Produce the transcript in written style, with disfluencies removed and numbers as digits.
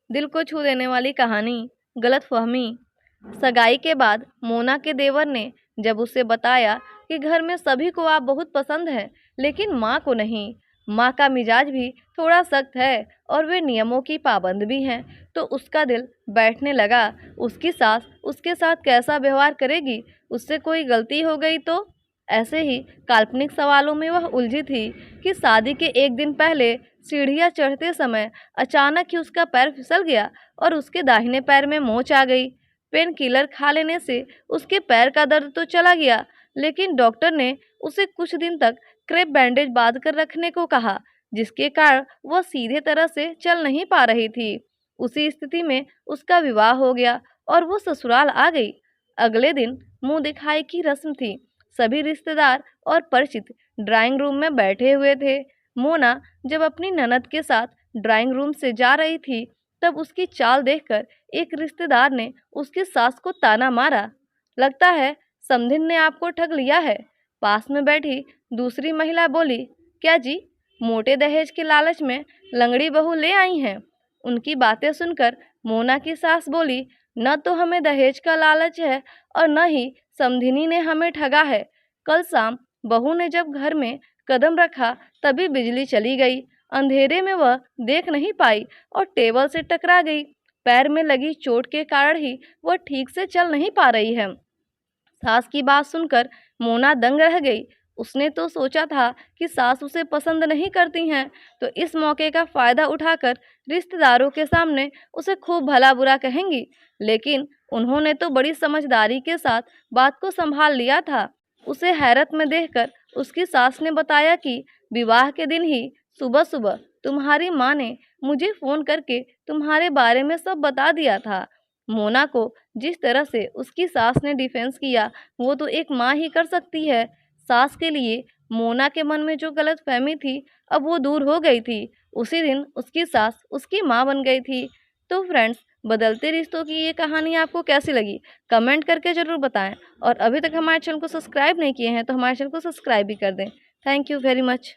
दिल को छू देने वाली कहानी। गलतफहमी। सगाई के बाद मोना के देवर ने जब उसे बताया कि घर में सभी को आप बहुत पसंद हैं, लेकिन माँ को नहीं। माँ का मिजाज भी थोड़ा सख्त है और वे नियमों की पाबंद भी हैं, तो उसका दिल बैठने लगा। उसकी सास उसके साथ कैसा व्यवहार करेगी, उससे कोई गलती हो गई तो। ऐसे ही काल्पनिक सवालों में वह उलझी थी कि शादी के एक दिन पहले सीढ़ियाँ चढ़ते समय अचानक ही उसका पैर फिसल गया और उसके दाहिने पैर में मोच आ गई। पेन किलर खा लेने से उसके पैर का दर्द तो चला गया, लेकिन डॉक्टर ने उसे कुछ दिन तक क्रेप बैंडेज बांध कर रखने को कहा, जिसके कारण वह सीधे तरह से चल नहीं पा रही थी। उसी स्थिति में उसका विवाह हो गया और वो ससुराल आ गई। अगले दिन मुंह दिखाई की रस्म थी। सभी रिश्तेदार और परिचित ड्राइंग रूम में बैठे हुए थे। मोना जब अपनी ननद के साथ ड्राइंग रूम से जा रही थी, तब उसकी चाल देखकर एक रिश्तेदार ने उसकी सास को ताना मारा। लगता है समधिन ने आपको ठग लिया है। पास में बैठी दूसरी महिला बोली, क्या जी, मोटे दहेज के लालच में लंगड़ी बहू ले आई हैं? उनकी बातें सुनकर मोना की सास बोली, न तो हमें दहेज का लालच है और न ही समधिनी ने हमें ठगा है। कल शाम बहू ने जब घर में कदम रखा तभी बिजली चली गई। अंधेरे में वह देख नहीं पाई और टेबल से टकरा गई। पैर में लगी चोट के कारण ही वह ठीक से चल नहीं पा रही है। सास की बात सुनकर मोना दंग रह गई। उसने तो सोचा था कि सास उसे पसंद नहीं करती हैं, तो इस मौके का फायदा उठाकर रिश्तेदारों के सामने उसे खूब भला बुरा कहेंगी, लेकिन उन्होंने तो बड़ी समझदारी के साथ बात को संभाल लिया था। उसे हैरत में देखकर उसकी सास ने बताया कि विवाह के दिन ही सुबह सुबह तुम्हारी माँ ने मुझे फ़ोन करके तुम्हारे बारे में सब बता दिया था। मोना को जिस तरह से उसकी सास ने डिफेंस किया, वो तो एक माँ ही कर सकती है। सास के लिए मोना के मन में जो गलतफहमी थी, अब वो दूर हो गई थी। उसी दिन उसकी सास उसकी माँ बन गई थी। तो फ्रेंड्स, बदलते रिश्तों की ये कहानी आपको कैसी लगी, कमेंट करके ज़रूर बताएं। और अभी तक हमारे चैनल को सब्सक्राइब नहीं किए हैं तो हमारे चैनल को सब्सक्राइब भी कर दें। Thank you very much.